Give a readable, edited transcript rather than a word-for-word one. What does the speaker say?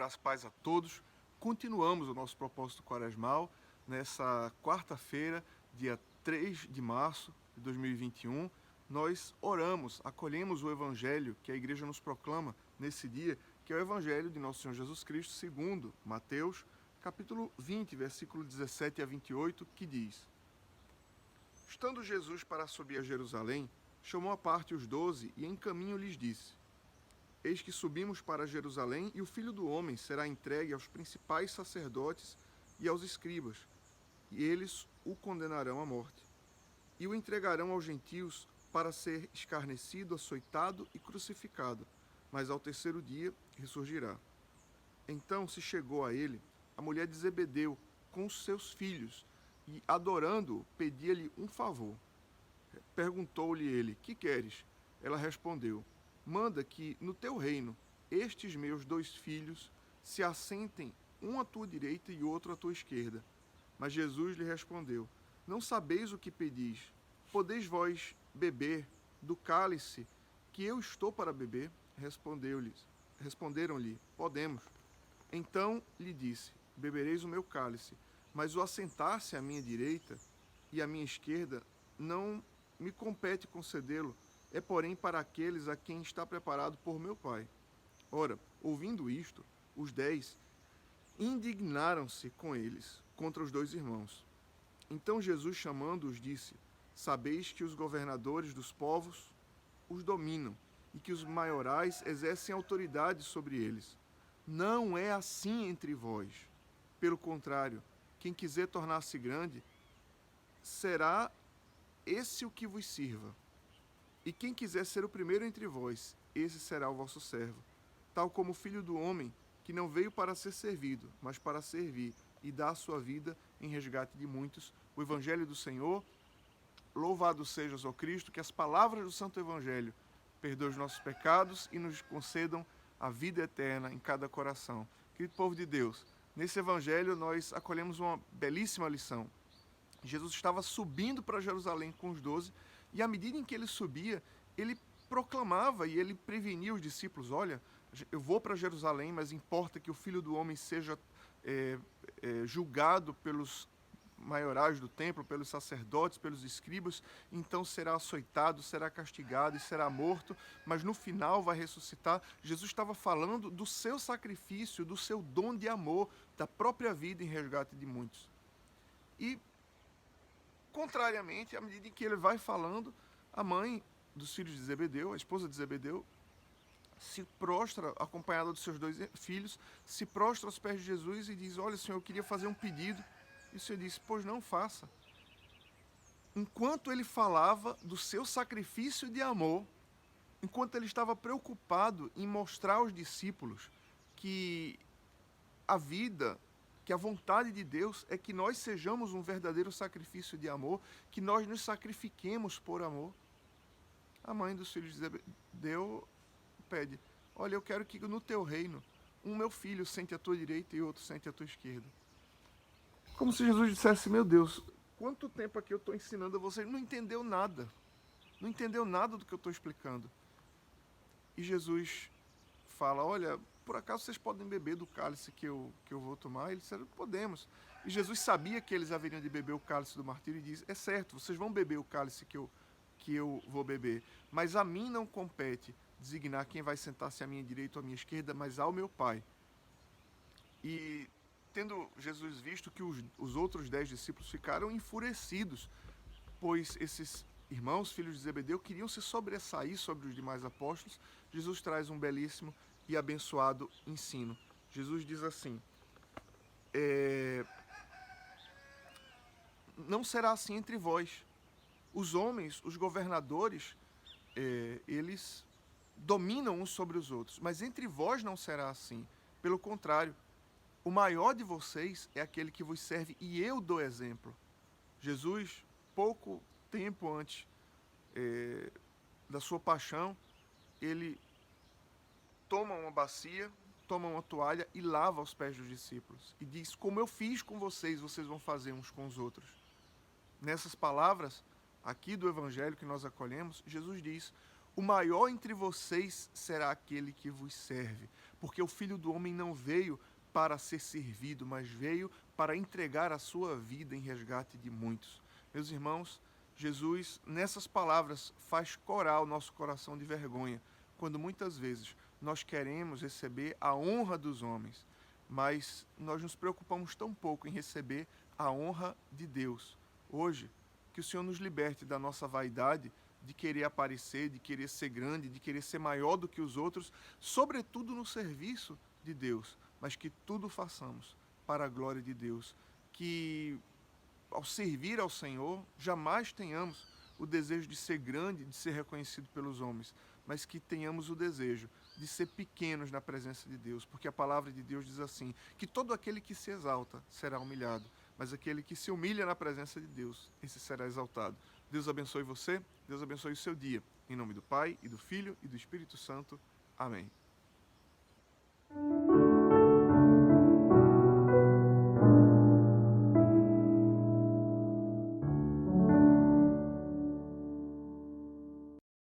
Graças e paz a todos. Continuamos o nosso propósito quaresmal nessa quarta-feira, dia 3 de março de 2021. Nós oramos, acolhemos o evangelho que a igreja nos proclama nesse dia, que é o evangelho de nosso Senhor Jesus Cristo, segundo Mateus, capítulo 20, versículo 17 a 28, que diz: Estando Jesus para subir a Jerusalém, chamou à parte os 12 e em caminho lhes disse: Eis que subimos para Jerusalém, e o Filho do Homem será entregue aos principais sacerdotes e aos escribas, e eles o condenarão à morte. E o entregarão aos gentios para ser escarnecido, açoitado e crucificado, mas ao terceiro dia ressurgirá. Então se chegou a ele a mulher de Zebedeu com os seus filhos, e, adorando-o, pedia-lhe um favor. Perguntou-lhe ele: Que queres? Ela respondeu: Manda que, no teu reino, estes meus 2 filhos se assentem, um à tua direita e outro à tua esquerda. Mas Jesus lhe respondeu: Não sabeis o que pedis. Podeis vós beber do cálice que eu estou para beber? Responderam-lhe: Podemos. Então lhe disse: Bebereis o meu cálice, mas o assentar-se à minha direita e à minha esquerda não me compete concedê-lo, é porém para aqueles a quem está preparado por meu Pai. Ora, ouvindo isto, os 10 indignaram-se com eles contra os 2 irmãos. Então Jesus, chamando-os, disse: Sabeis que os governadores dos povos os dominam e que os maiorais exercem autoridade sobre eles. Não é assim entre vós. Pelo contrário, quem quiser tornar-se grande, será esse o que vos sirva. E quem quiser ser o primeiro entre vós, esse será o vosso servo. Tal como o Filho do Homem, que não veio para ser servido, mas para servir e dar a sua vida em resgate de muitos. O Evangelho do Senhor, louvado sejas, ó Cristo, que as palavras do Santo Evangelho perdoem os nossos pecados e nos concedam a vida eterna em cada coração. Querido povo de Deus, nesse Evangelho nós acolhemos uma belíssima lição. Jesus estava subindo para Jerusalém com os 12, e à medida em que ele subia, ele proclamava e ele prevenia os discípulos: olha, eu vou para Jerusalém, mas importa que o Filho do Homem seja julgado pelos maiorais do templo, pelos sacerdotes, pelos escribas, então será açoitado, será castigado e será morto, mas no final vai ressuscitar. Jesus estava falando do seu sacrifício, do seu dom de amor, da própria vida em resgate de muitos. E, contrariamente, à medida em que ele vai falando, a mãe dos filhos de Zebedeu, a esposa de Zebedeu, se prostra, acompanhada dos seus 2 filhos, se prostra aos pés de Jesus e diz: olha, Senhor, eu queria fazer um pedido. E o Senhor disse: pois não, faça. Enquanto ele falava do seu sacrifício de amor, enquanto ele estava preocupado em mostrar aos discípulos que a vida, que a vontade de Deus é que nós sejamos um verdadeiro sacrifício de amor, que nós nos sacrifiquemos por amor, a mãe dos filhos de Zebedeu pede: olha, eu quero que no teu reino um meu filho sente à tua direita e outro sente à tua esquerda. Como se Jesus dissesse: meu Deus, quanto tempo aqui eu estou ensinando a vocês, não entendeu nada. Não entendeu nada do que eu estou explicando. E Jesus fala: olha, por acaso vocês podem beber do cálice que eu vou tomar? Eles disseram: podemos. E Jesus sabia que eles haveriam de beber o cálice do martírio e diz: é certo, vocês vão beber o cálice que eu vou beber, mas a mim não compete designar quem vai sentar-se à minha direita ou à minha esquerda, mas ao meu Pai. E tendo Jesus visto que os outros 10 discípulos ficaram enfurecidos, pois esses irmãos, filhos de Zebedeu, queriam se sobressair sobre os demais apóstolos, Jesus traz um belíssimo e abençoado ensino. Jesus diz assim: não será assim entre vós. Os homens, os governadores, eles dominam uns sobre os outros, mas entre vós não será assim. Pelo contrário, o maior de vocês é aquele que vos serve, e eu dou exemplo. Jesus, pouco tempo antes da sua paixão, ele toma uma bacia, toma uma toalha e lava os pés dos discípulos. E diz: como eu fiz com vocês, vocês vão fazer uns com os outros. Nessas palavras aqui do Evangelho que nós acolhemos, Jesus diz: o maior entre vocês será aquele que vos serve, porque o Filho do Homem não veio para ser servido, mas veio para entregar a sua vida em resgate de muitos. Meus irmãos, Jesus, nessas palavras, faz corar o nosso coração de vergonha, quando muitas vezes nós queremos receber a honra dos homens, mas nós nos preocupamos tão pouco em receber a honra de Deus. Hoje, que o Senhor nos liberte da nossa vaidade, de querer aparecer, de querer ser grande, de querer ser maior do que os outros, sobretudo no serviço de Deus, mas que tudo façamos para a glória de Deus. Que ao servir ao Senhor, jamais tenhamos o desejo de ser grande, de ser reconhecido pelos homens, mas que tenhamos o desejo de ser pequenos na presença de Deus, porque a palavra de Deus diz assim, que todo aquele que se exalta será humilhado, mas aquele que se humilha na presença de Deus, esse será exaltado. Deus abençoe você, Deus abençoe o seu dia. Em nome do Pai, e do Filho, e do Espírito Santo. Amém.